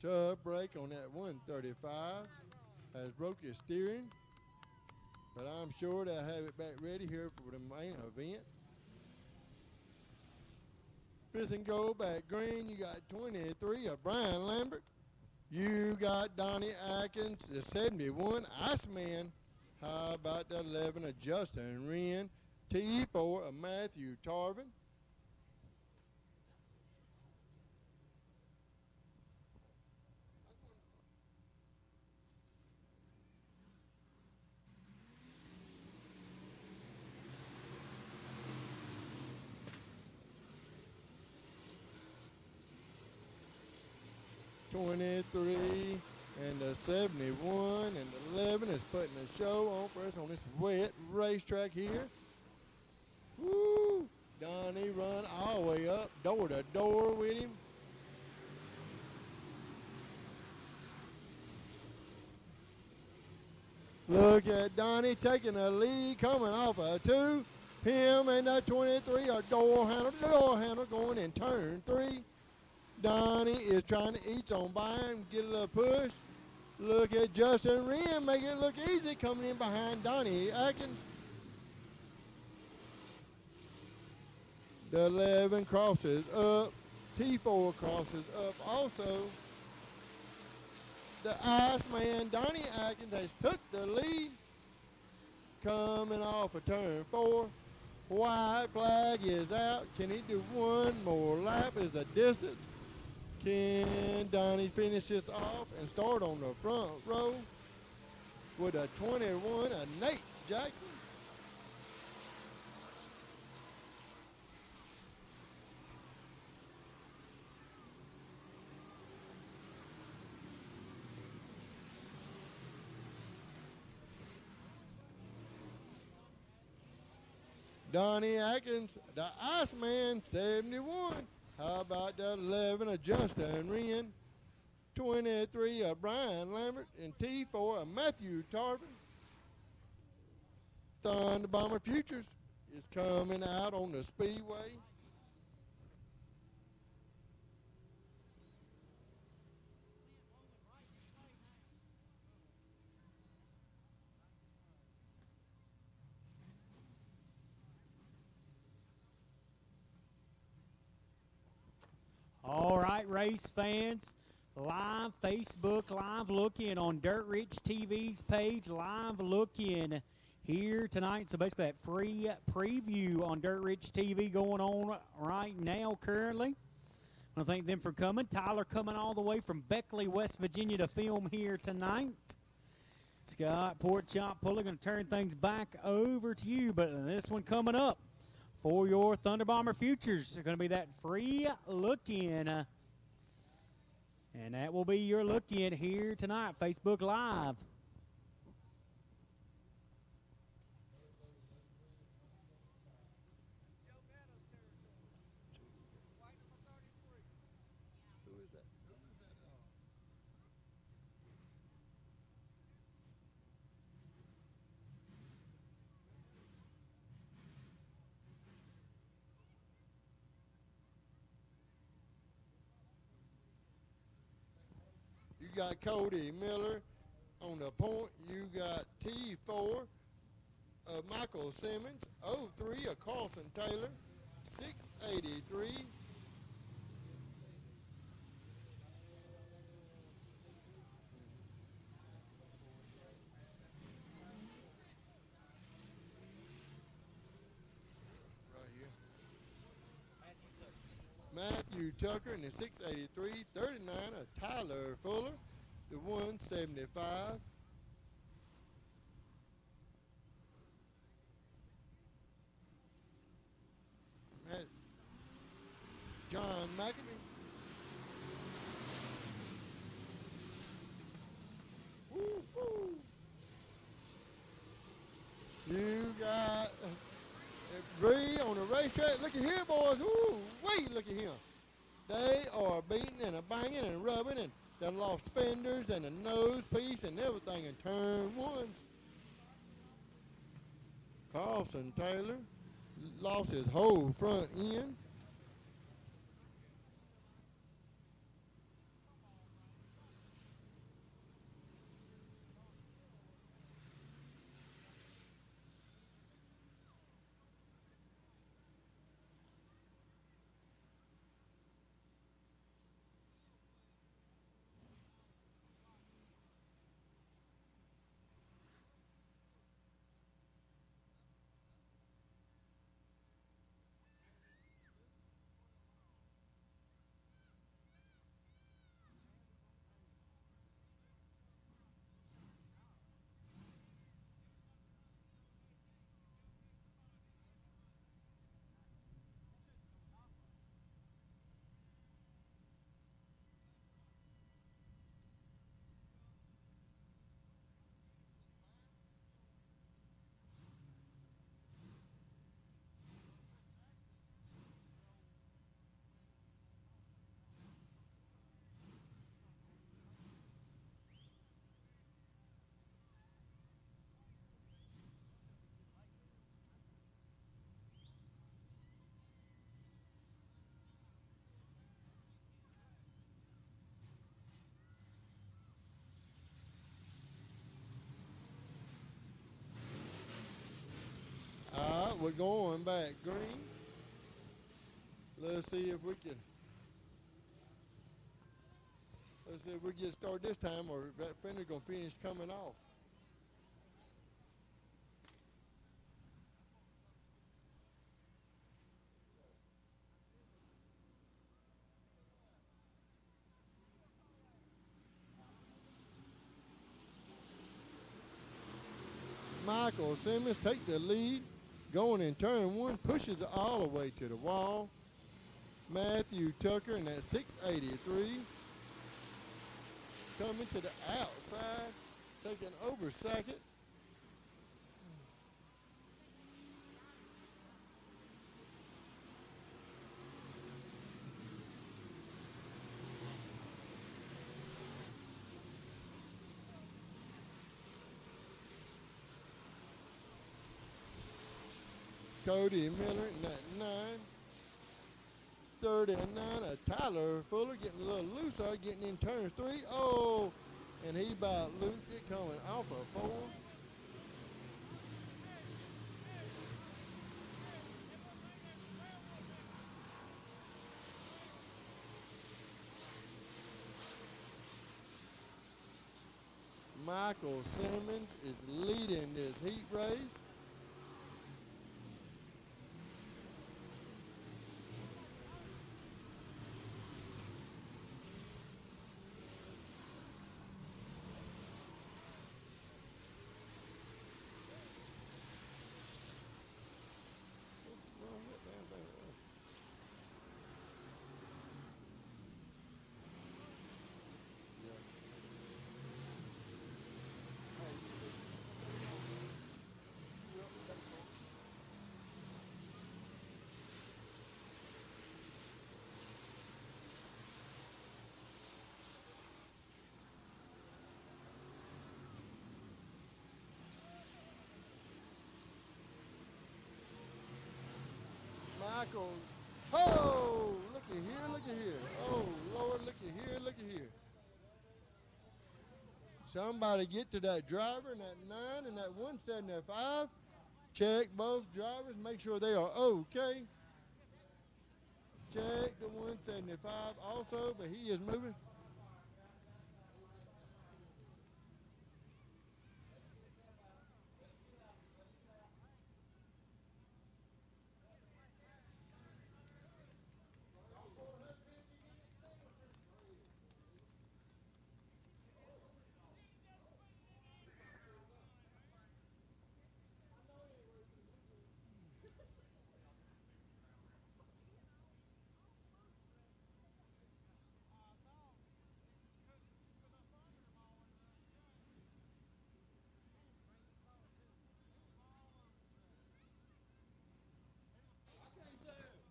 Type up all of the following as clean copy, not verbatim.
Tough break on that 135. Has broke his steering, but I'm sure they'll have it back ready here for the main event. Fist and go back green. You got 23 of Brian Lambert. You got Donnie Atkins, the 71 Iceman. How about the 11 of Justin Wren? T4 of Matthew Tarvin. 23 and the 71 and the 11 is putting a show on for us on this wet racetrack here. Woo! Donnie run all the way up, door to door with him. Look at Donnie taking the lead, coming off a 2. Him and that 23 are door handle going in turn 3. Donnie is trying to each on by him, get a little push. Look at Justin Wren, make it look easy, coming in behind Donnie Atkins. The 11 crosses up. T4 crosses up also. The Iceman, Donnie Atkins, has took the lead. Coming off of turn 4. White flag is out. Can he do one more lap? Is the distance. Can Donnie finish this off and start on the front row with a 21 of Nate Jackson? Donnie Atkins, the Iceman, 71. How about that 11 of Justin Wren, 23 of Brian Lambert, and T4 of Matthew Tarvin. Thunder Bomber Futures is coming out on the Speedway. All right, race fans, live Facebook, live looking on Dirt Rich TV's page, live looking here tonight. So basically that free preview on Dirt Rich TV going on right now currently. I want to thank them for coming. Tyler coming all the way from Beckley, West Virginia to film here tonight. Scott Porkchop Pulley going to turn things back over to you, but this one coming up for your Thunder Bomber Futures are going to be that free look-in. And that will be your look-in here tonight, Facebook Live. Who is that? You got Cody Miller on the point. You got T4 of Michael Simmons, 03 of Carlson Taylor, 683. Right here. Matthew Tucker in the 683, 39 of Tyler Fuller, the 175. John McAdoo. Woo, woo. You got Bree on the racetrack. Look at here, boys. Woo, wait, look at him. They are beating and a banging and rubbing and they lost fenders and a nose piece and everything in turn 1. Carlson Taylor lost his whole front end. out. We're going back green. Let's see if we can. Let's see if we get started this time, or that fender's gonna finish coming off. Michael Simmons take the lead, going in turn one, pushes it all the way to the wall. Matthew Tucker in that 683. Coming to the outside, taking over second. Cody Miller in that 9. 39, Tyler Fuller getting a little looser, getting in turns 3. Oh, and he about looped it coming off of 4. Michael Simmons is leading this heat race. Michael, oh, looky here, looky here. Oh, Lord, looky here, looky here. Somebody get to that driver in that 9 and that 175. Check both drivers, make sure they are okay. Check the 175 also, but he is moving.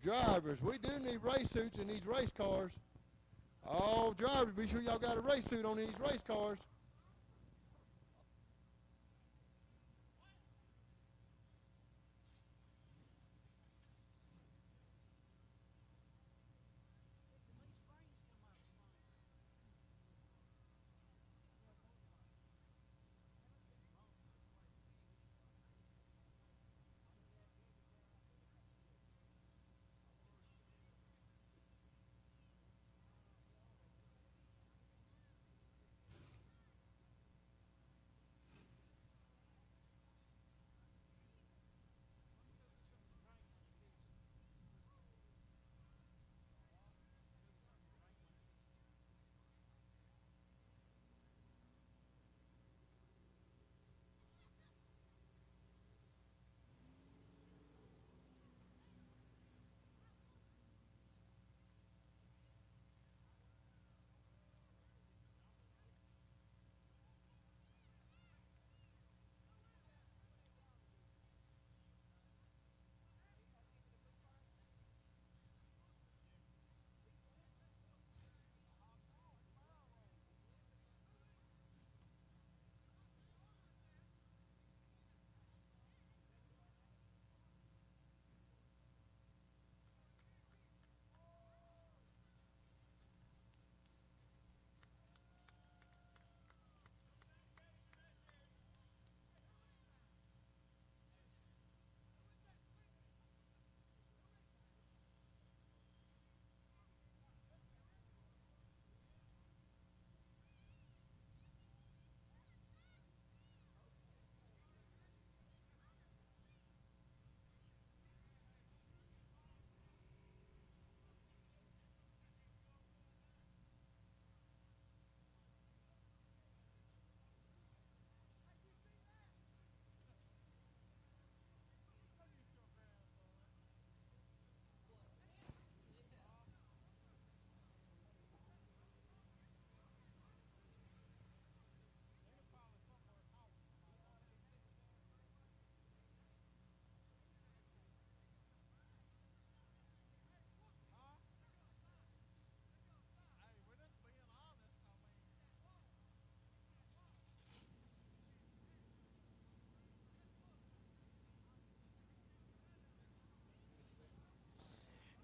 Drivers, we do need race suits in these race cars. All drivers, be sure y'all got a race suit on these race cars.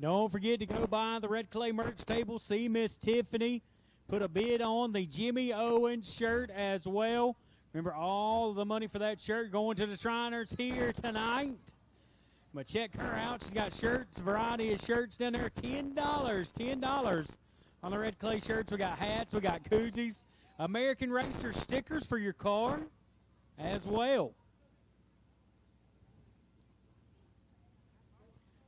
Don't forget to go by the Red Clay merch table, see Miss Tiffany. Put a bid on the Jimmy Owens shirt as well. Remember, all the money for that shirt going to the Shriners here tonight. But check her out. She's got shirts, a variety of shirts down there. $10. $10 on the Red Clay shirts. We got hats. We got koozies. American Racer stickers for your car as well.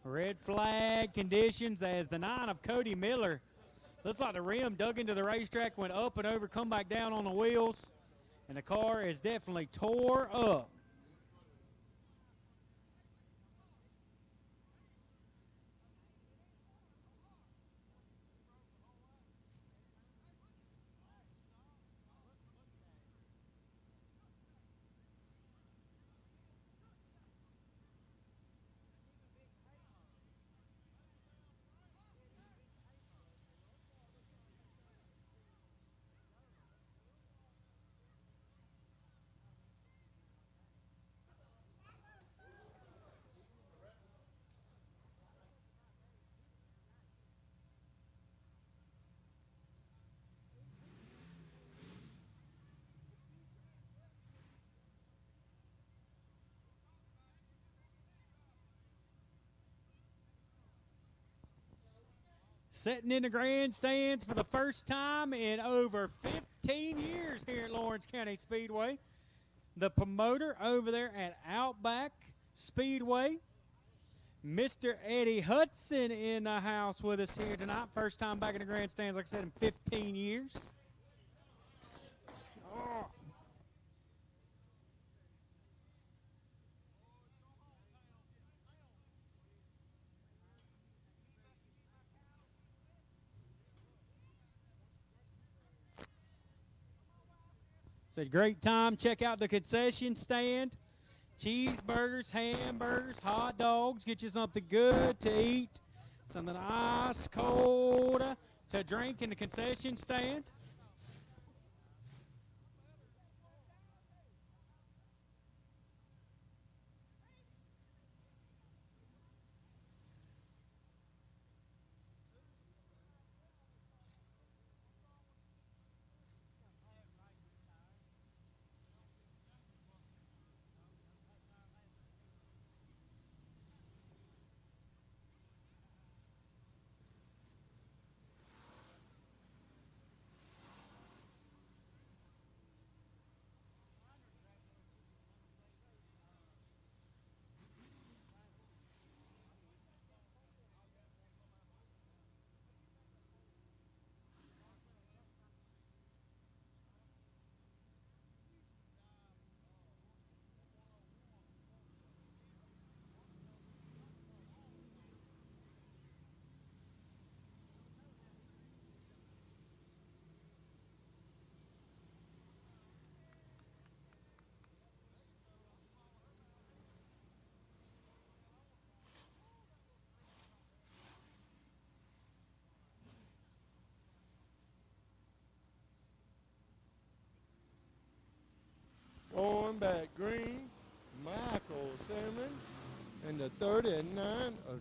Red flag conditions as the 9 of Cody Miller. Looks like the rim dug into the racetrack, went up and over, come back down on the wheels. And the car is definitely tore up. Sitting in the grandstands for the first time in over 15 years here at Lawrence County Speedway. The promoter over there at Outback Speedway, Mr. Eddie Hudson, in the house with us here tonight. First time back in the grandstands, like I said, in 15 years. Oh. It's a great time. Check out the concession stand. Cheeseburgers, hamburgers, hot dogs. Get you something good to eat. Something ice cold to drink in the concession stand. Going back green, Michael Simmons, and the 39 of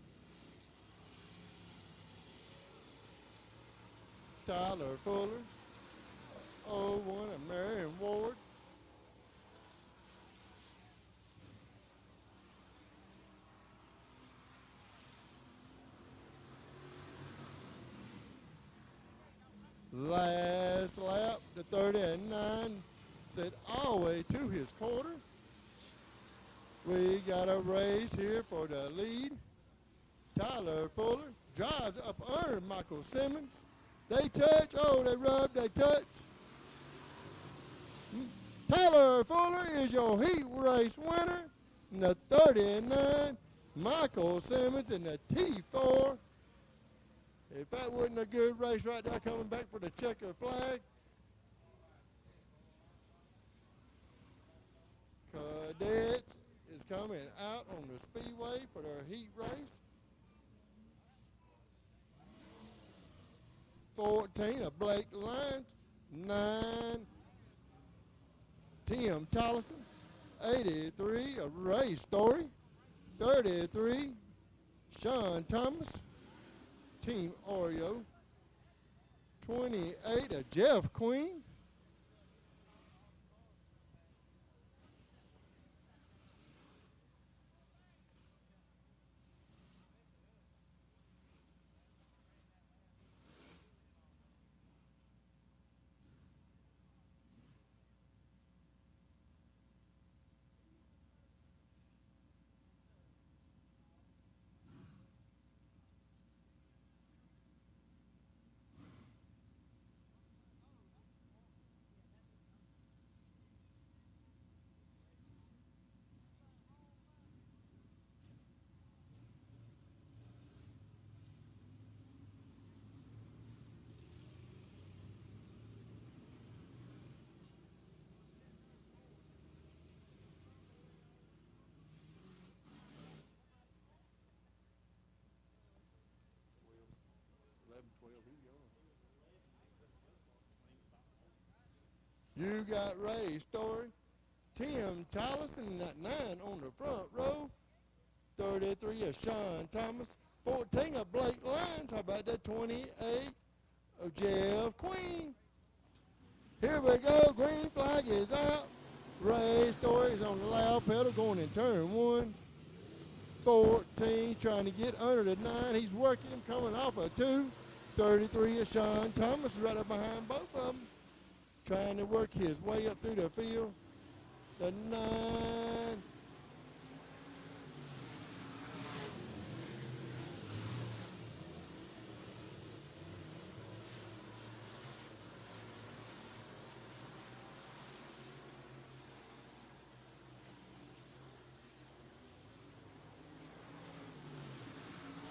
Tyler Fuller, 01 of Marion Ward, last lap, the 39 said all the way to his quarter. We got a race here for the lead. Tyler Fuller drives up under Michael Simmons. They touch, oh, they rub, they touch. Tyler Fuller is your heat race winner. In the 39, Michael Simmons in the T4. If that wasn't a good race right there, coming back for the checkered flag. Cadet is coming out on the speedway for their heat race. 14 of Blake Lyons, 9 Tim Tollison, 83 of Ray Story, 33 Sean Thomas, Team Oreo. 28 of Jeff Queen. You got Ray Story. Tim Tallison at 9 on the front row. 33 of Sean Thomas. 14 of Blake Lyons. How about that? 28 of Jeff Queen. Here we go. Green flag is out. Ray Story is on the loud pedal going in turn 1. 14 trying to get under the 9. He's working him coming off a 2. 33 of Sean Thomas right up behind both of them. Trying to work his way up through the field. The 9.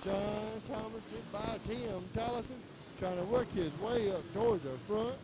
Sean Thomas get by Tim Tallison, trying to work his way up towards the front.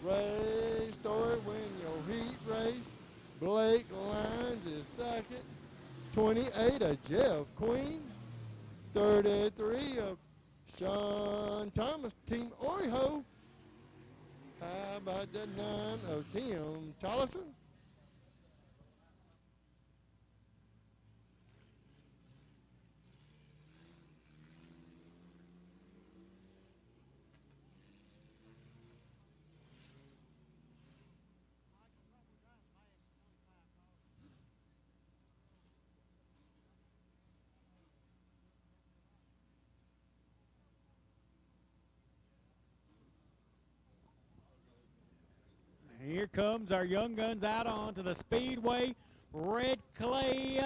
Ray Story win your heat race. Blake Lyons is second. 28 of Jeff Queen. 33 of Sean Thomas, Team Oreo. How about the 9 of Tim Tallison? Here comes our young guns out onto the Speedway. Red clay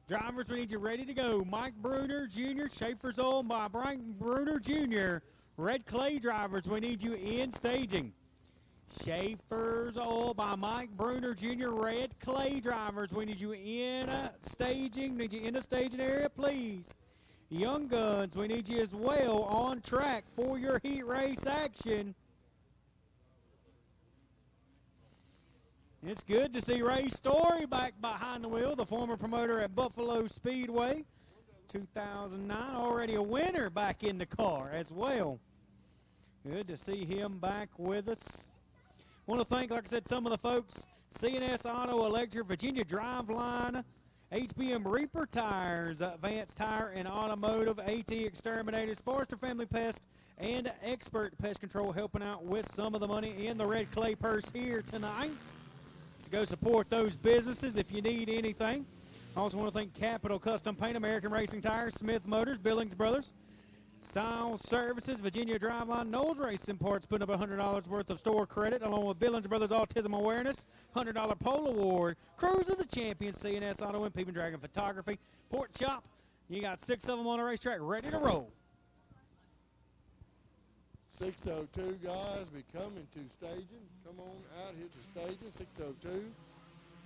drivers, we need you ready to go. Mike Bruner Jr., Schaefer's owned by Brian Bruner Jr. Red clay drivers, we need you in staging. Schaefer's oil by Mike Bruner Jr. Red clay drivers, we need you in staging. Need you in the staging area, please. Young guns, we need you as well on track for your heat race action. It's good to see Ray Story back behind the wheel, the former promoter at Buffalo Speedway. 2009, already a winner back in the car as well. Good to see him back with us. Want to thank, like I said, some of the folks, CNS Auto Electric, Virginia Driveline, HBM Reaper Tires, Vance Tire and Automotive, AT Exterminators, Forrester Family Pest, and Expert Pest Control helping out with some of the money in the red clay purse here tonight. So go support those businesses if you need anything. I also want to thank Capital Custom Paint, American Racing Tires, Smith Motors, Billings Brothers, Style Services, Virginia Driveline, Knowles Racing Parts, putting up $100 worth of store credit, along with Billings Brothers Autism Awareness, $100 Pole Award, Cruise of the Champions, CNS Auto and Peeping Dragon Photography, Pork Chop. You got 6 of them on the racetrack ready to roll. 602 guys, be coming to staging. Come on out here to staging, 602.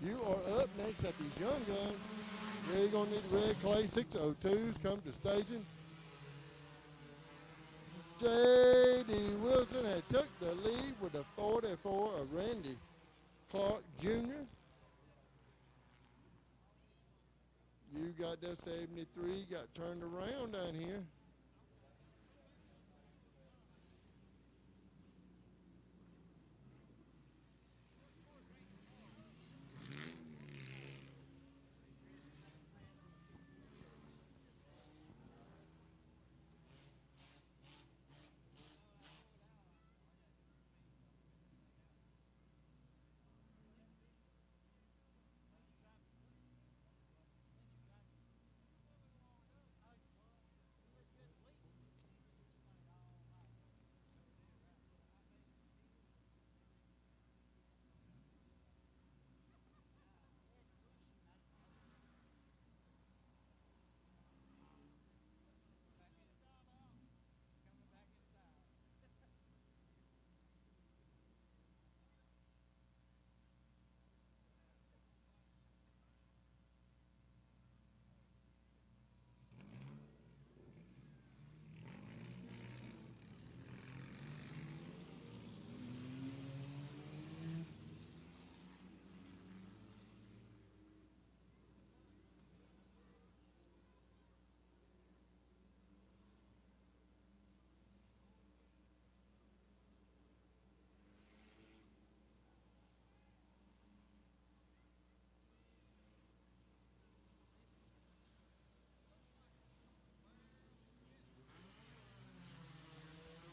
You are up next at these young guns. Yeah, you're going to need red clay. 602s come to staging. J.D. Wilson had took the lead with a 44 of Randy Clark Jr. You got that 73, got turned around down here.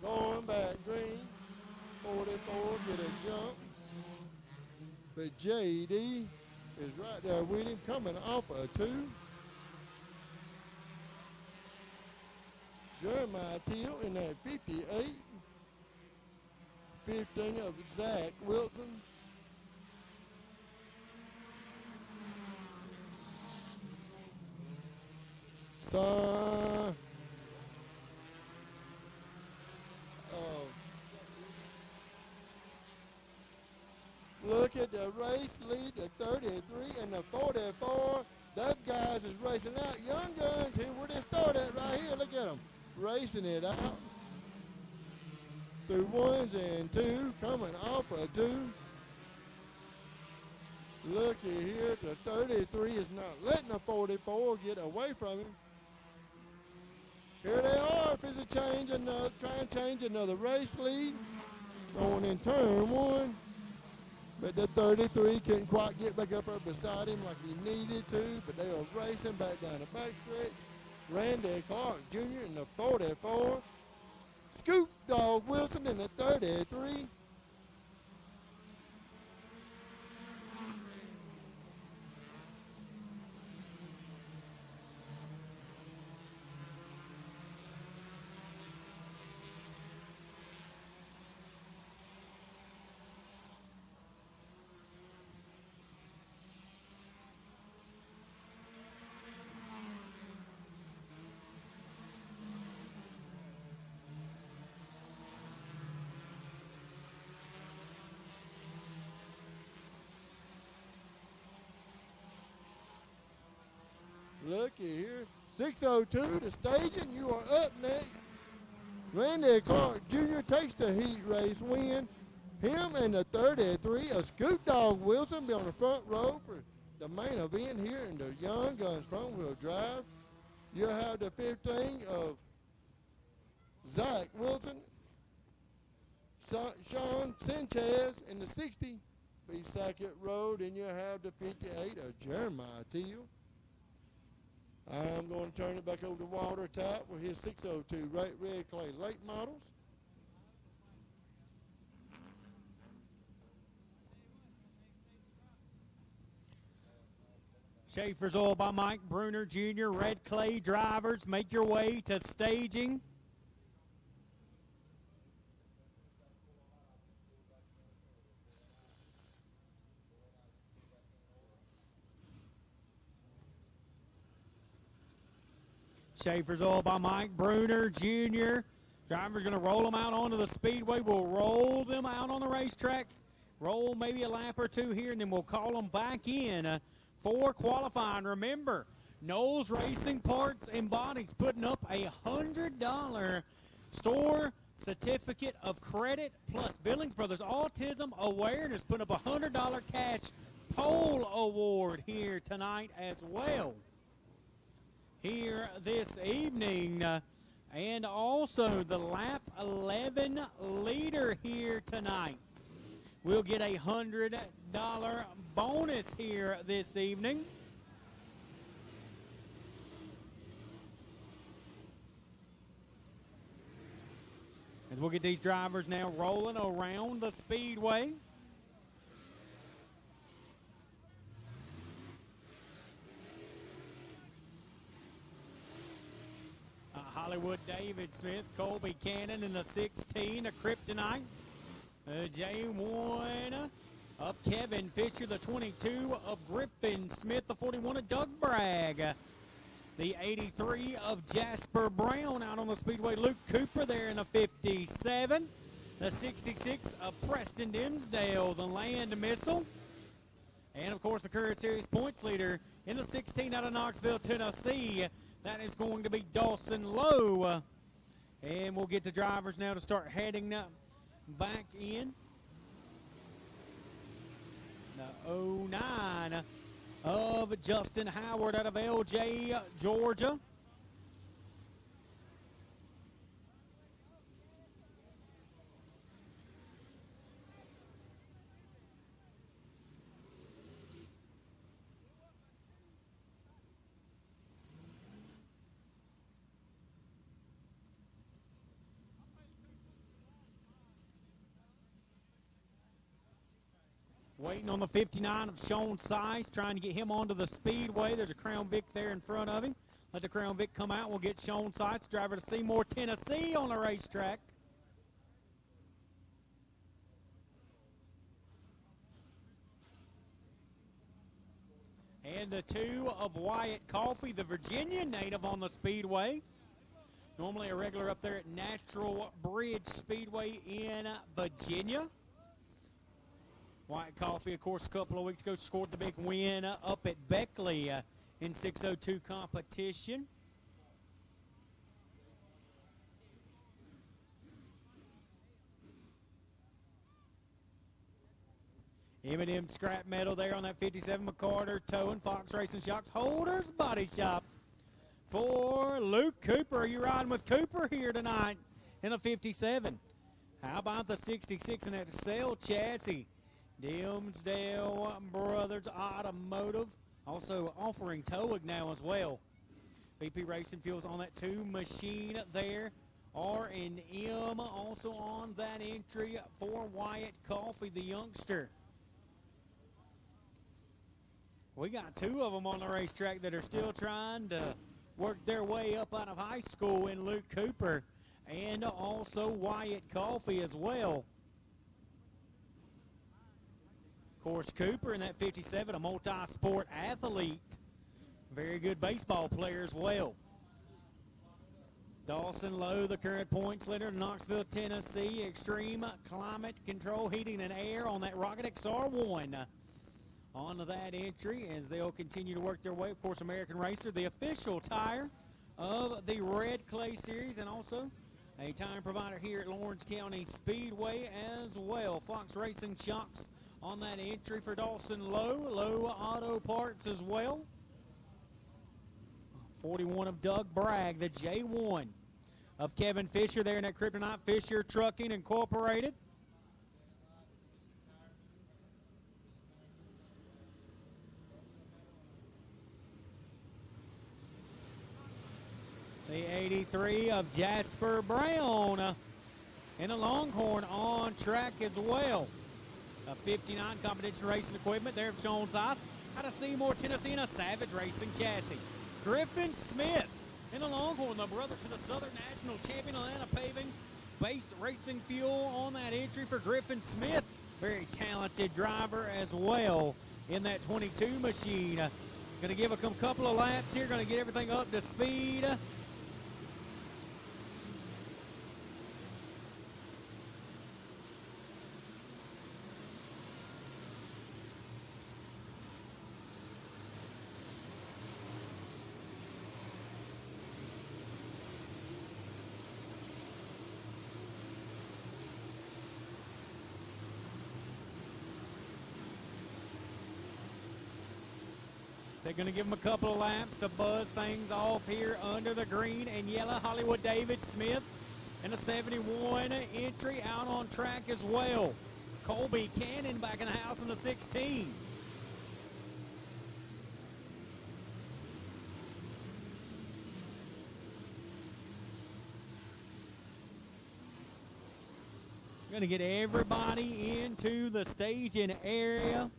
Going back green, 44, get a jump. But J.D. is right there with him, coming off a 2. Jeremiah Teal in that 58. 15 of Zach Wilson. So, look at the race lead, the 33 and the 44. Those guys is racing out. Young Guns here where they start at right here. Look at them racing it out. Through 1s and 2, coming off a 2. Looky here, the 33 is not letting the 44 get away from him. Here they are, if it's a change, trying to change another race lead. Going in turn 1. But the 33 couldn't quite get back up there beside him like he needed to, but they are racing back down the backstretch. Randy Clark Jr. in the 44. Scoop Dog Wilson in the 33. Looky here, 602 to staging. You are up next. Randy Clark Jr. takes the heat race win. Him and the 33 of Scoop Dog Wilson be on the front row for the main event here in the Young Guns front wheel drive. You'll have the 15 of Zach Wilson, Sean Sanchez in the 60 be Sackett Road, and you'll have the 58 of Jeremiah Teal. I'm going to turn it back over to Walter Tapp with his 602 red clay late models. Schaefer's Oil by Mike Bruner Jr. Red Clay drivers, make your way to staging. Schaefer's oil by Mike Bruner Jr. Driver's going to roll them out onto the speedway. We'll roll them out on the racetrack, roll maybe a lap or two here, and then we'll call them back in for qualifying. Remember, Knowles Racing Parts and Bodies putting up a $100 store certificate of credit, plus Billings Brothers Autism Awareness putting up a $100 cash pole award here tonight as well. Here this evening, and also the lap 11 leader here tonight will get a $100 bonus here this evening. As we'll get these drivers now rolling around the speedway. Hollywood David Smith, Colby Cannon in the 16, a Kryptonite. J1 of Kevin Fisher, the 22 of Griffin Smith, the 41 of Doug Bragg. The 83 of Jasper Brown out on the speedway. Luke Cooper there in the 57. The 66 of Preston Dimsdale, the Land Missile. And, of course, the current series points leader in the 16 out of Knoxville, Tennessee. That is going to be Dawson Lowe. And we'll get the drivers now to start heading back in. The 09 of Justin Howard out of LJ, Georgia. Waiting on the 59 of Sean Seiss, trying to get him onto the speedway. There's a Crown Vic there in front of him. Let the Crown Vic come out. We'll get Sean Seiss, driver to Seymour, Tennessee, on the racetrack. And the 2 of Wyatt Coffey, the Virginia native, on the speedway. Normally a regular up there at Natural Bridge Speedway in Virginia. Wyatt Coffey, of course, a couple of weeks ago scored the big win up at Beckley in 602 competition. M&M scrap metal there on that 57. McCarter towing. Fox Racing Shocks Holders Body Shop for Luke Cooper. Are you riding with Cooper here tonight in a 57? How about the 66 and that cell chassis? Dimsdale Brothers Automotive also offering towing now as well. BP Racing Fuels on that 2 machine there. R&M also on that entry for Wyatt Coffey, the youngster. We got 2 of them on the racetrack that are still trying to work their way up out of high school in Luke Cooper and also Wyatt Coffey as well. Of course, Cooper in that 57, a multi-sport athlete. Very good baseball player as well. Dawson Lowe, the current points leader, Knoxville, Tennessee. Extreme Climate Control Heating and Air on that Rocket XR1. On to that entry as they'll continue to work their way. Of course, American Racer, the official tire of the Red Clay Series, and also a tire provider here at Lawrence County Speedway as well. Fox Racing Shocks on that entry for Dawson Lowe. Lowe Auto Parts as well. 41 of Doug Bragg, the J1 of Kevin Fisher there in that Kryptonite. Fisher Trucking Incorporated. The 83 of Jasper Brown in the Longhorn on track as well. A 59 competition racing equipment there of Sean Seiss out of Seymour, Tennessee, in a Savage Racing chassis. Griffin Smith in the Longhorn, the brother to the Southern National Champion, Atlanta Paving Base Racing Fuel on that entry for Griffin Smith. Very talented driver as well in that 22 machine. Going to give a couple of laps here, going to get everything up to speed. They're going to give them a couple of laps to buzz things off here under the green and yellow. Hollywood David Smith and a 71 entry out on track as well. Colby Cannon back in the house in the 16. Going to get everybody into the staging area.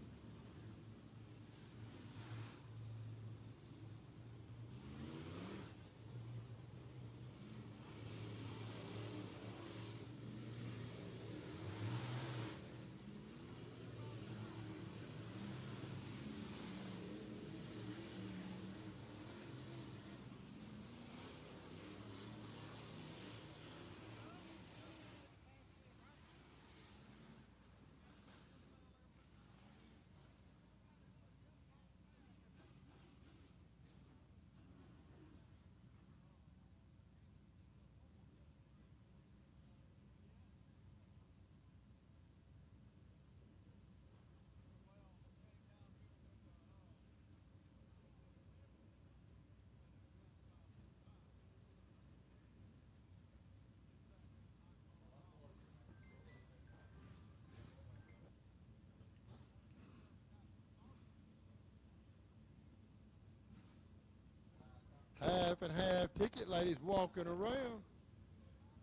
Half and half ticket ladies walking around.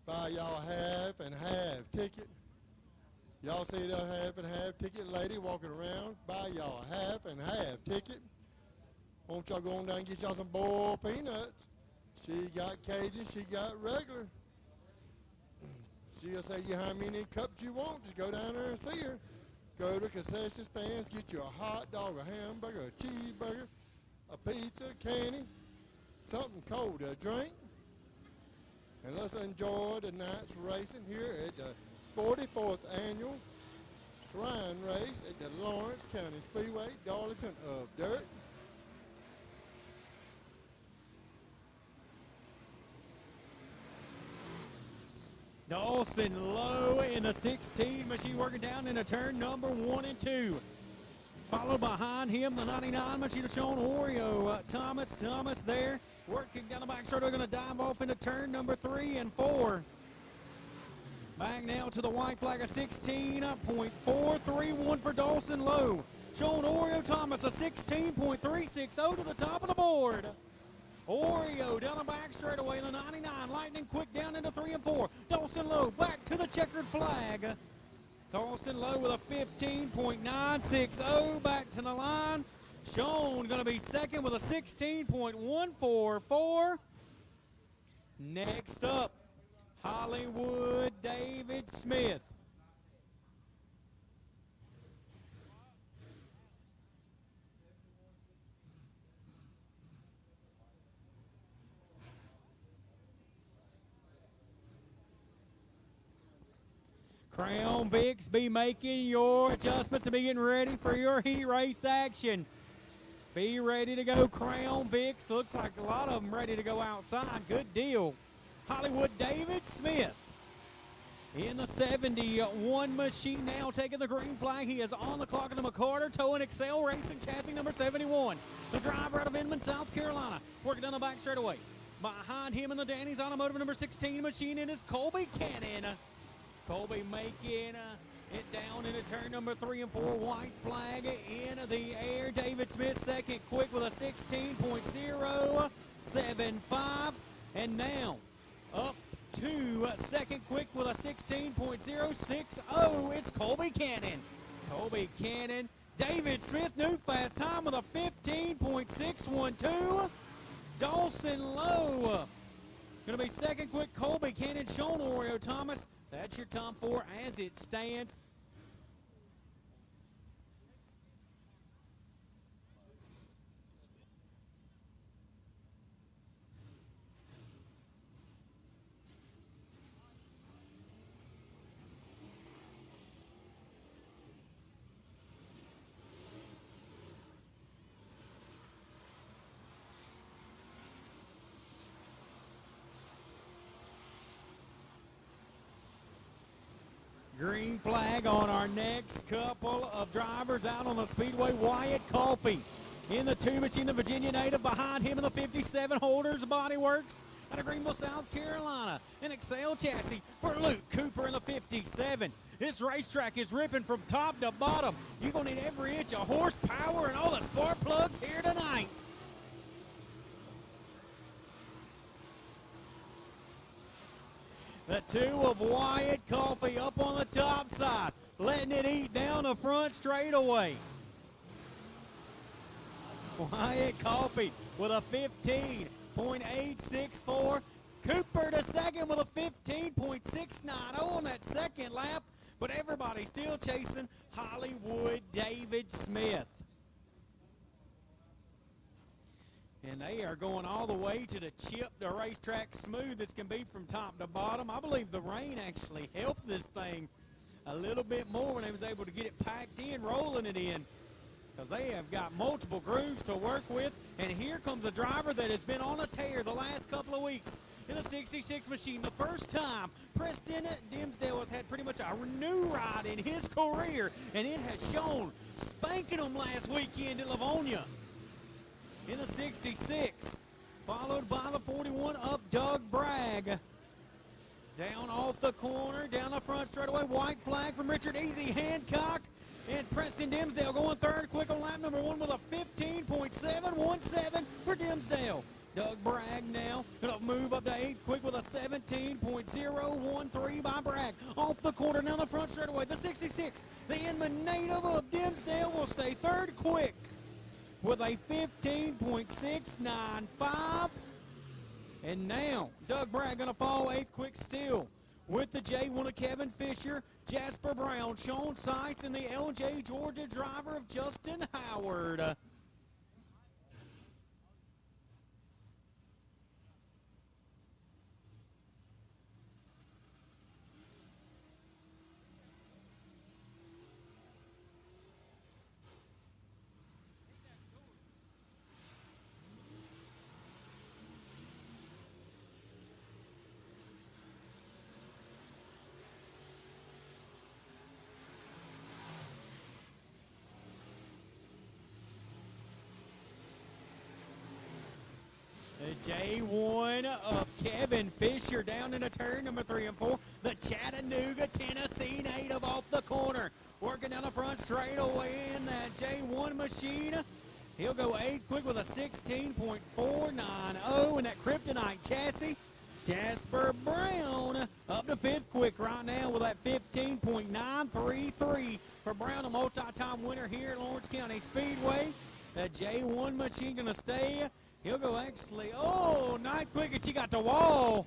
Buy y'all half and half ticket. Y'all see the half and half ticket lady walking around? Buy y'all half and half ticket. Won't y'all go on down and get y'all some boiled peanuts? She got Cajun, she got regular. She'll say you how many cups you want. Just go down there and see her. Go to concession stands, get you a hot dog, a hamburger, a cheeseburger, a pizza, candy, something cold to drink. And let's enjoy the night's racing here at the 44th Annual Shrine Race at the Lawrence County Speedway, Darlington of Dirt. Dawson Lowe in the 16 machine working down into turn number 1 and 2. Followed behind him, the 99 machine of Sean Oreo. Thomas there, working down the back straight. They're going to dive off into turn number 3 and 4. Back now to the white flag of 16.431 for Dawson Lowe. Sean Oreo Thomas a 16.360 to the top of the board. Oreo down the back straightaway, the 99, lightning quick down into 3 and 4. Dawson Lowe back to the checkered flag. Dawson Lowe with a 15.960 back to the line. Sean going to be second with a 16.144. Next up, Hollywood David Smith. Crown Vics, be making your adjustments and be getting ready for your heat race action. Be ready to go, Crown Vics. Looks like a lot of them ready to go outside. Good deal. Hollywood David Smith in the 71 machine now taking the green flag. He is on the clock of the McCarter Tow and Excel Racing chassis number 71. The driver out of Inman, South Carolina, working down the back straightaway. Behind him in the Danny's Automotive number 16 machine in is Colby Cannon. Colby making it down into turn number 3 and 4. White flag in the air. David Smith second quick with a 16.075. And now up to second quick with a 16.060. It's Colby Cannon. Colby Cannon. David Smith, new fast time with a 15.612. Dawson Lowe going to be second quick. Colby Cannon, Sean Oreo Thomas. That's your top 4 as it stands. Green flag on our next couple of drivers out on the speedway. Wyatt Coffey In the 2 machine, the Virginia native behind him in the 57 Holders Body Works out of Greenville, South Carolina. An Excel chassis for Luke Cooper in the 57. This racetrack is ripping from top to bottom. You're going to need every inch of horsepower and all the spark plugs here tonight. The 2 of Wyatt Coffee up on the top side, letting it eat down the front straightaway. Wyatt Coffee with a 15.864. Cooper to second with a 15.690 on that second lap, but everybody still chasing Hollywood David Smith. And they are going all the way to the chip, the racetrack smooth as can be from top to bottom. I believe the rain actually helped this thing a little bit more when they was able to get it packed in, rolling it in, because they have got multiple grooves to work with. And here comes a driver that has been on a tear the last couple of weeks in the 66 machine. The first time Preston Dimsdale has had pretty much a new ride in his career, and it has shown, spanking them last weekend at Livonia. In the 66, followed by the 41 of Doug Bragg. Down off the corner, down the front straightaway, white flag from Richard Easy Hancock. And Preston Dimsdale going third, quick on lap number 1 with a 15.717 for Dimsdale. Doug Bragg now going to move up to 8th quick with a 17.013 by Bragg. Off the corner, down the front straightaway, the 66. The Inman native of Dimsdale will stay third quick with a 15.695. And now Doug Bragg going to fall 8th quick still with the J1 of Kevin Fisher, Jasper Brown, Sean Seitz, and the LJ Georgia driver of Justin Howard. The J1 of Kevin Fisher down into turn number 3 and 4. The Chattanooga, Tennessee native off the corner, working down the front straightaway in that J1 machine. He'll go 8th quick with a 16.490 in that Kryptonite chassis. Jasper Brown up to 5th quick right now with that 15.933 for Brown, a multi-time winner here at Lawrence County Speedway. The J1 machine going to stay. He'll go actually, 9th quick, and she got the wall.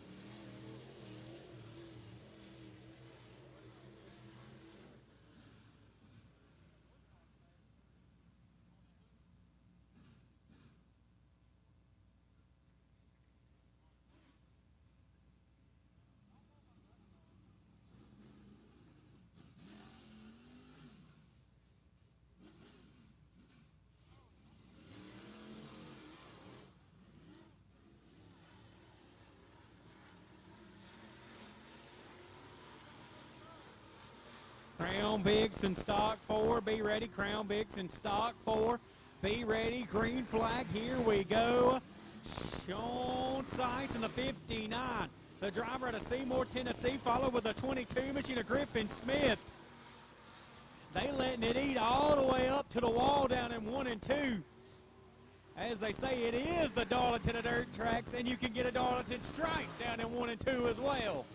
Crown Biggs in stock 4. Be ready. Crown Biggs in stock 4. Be ready. Green flag. Here we go. Sean Seitz in the 59. The driver out of Seymour, Tennessee, followed with a 22 machine of Griffin Smith. They letting it eat all the way up to the wall down in 1 and 2. As they say, it is the Darlington of dirt tracks, and you can get a Darlington stripe down in 1 and 2 as well.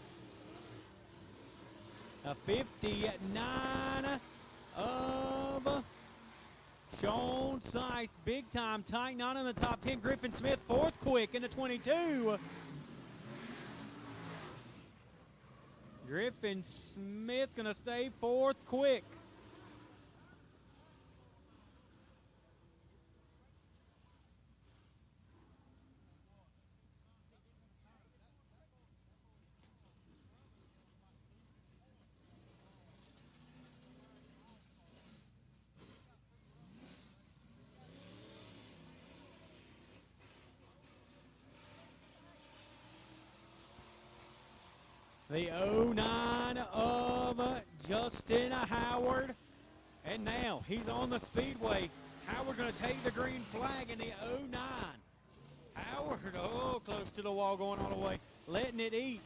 A 59 of Sean Seitz, big time tight, not in the top 10. Griffin Smith, 4th quick in the 22. Griffin Smith going to stay 4th quick. The 09 of Justin Howard. And now he's on the speedway. Howard going to take the green flag in the 09. Howard, close to the wall, going all the way, letting it eat.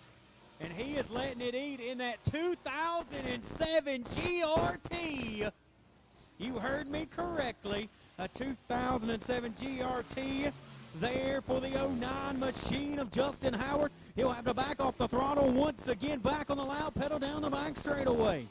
And he is letting it eat in that 2007 GRT. You heard me correctly. A 2007 GRT there for the 09 machine of Justin Howard. He'll have to back off the throttle once again, back on the loud pedal down the back straightaway.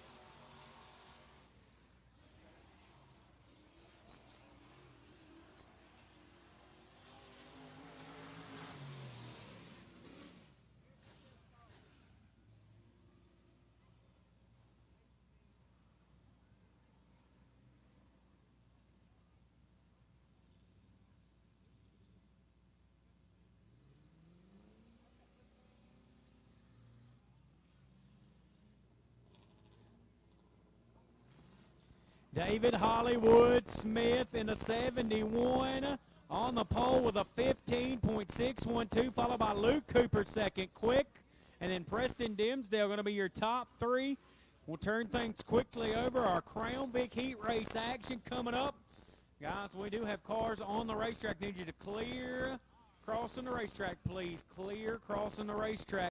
David Hollywood Smith in the 71 on the pole with a 15.612, followed by Luke Cooper second quick, and then Preston Dimsdale going to be your top three. We'll turn things quickly over. Our Crown Vic Heat Race action coming up. Guys, we do have cars on the racetrack. Need you to clear crossing the racetrack, please. Clear crossing the racetrack.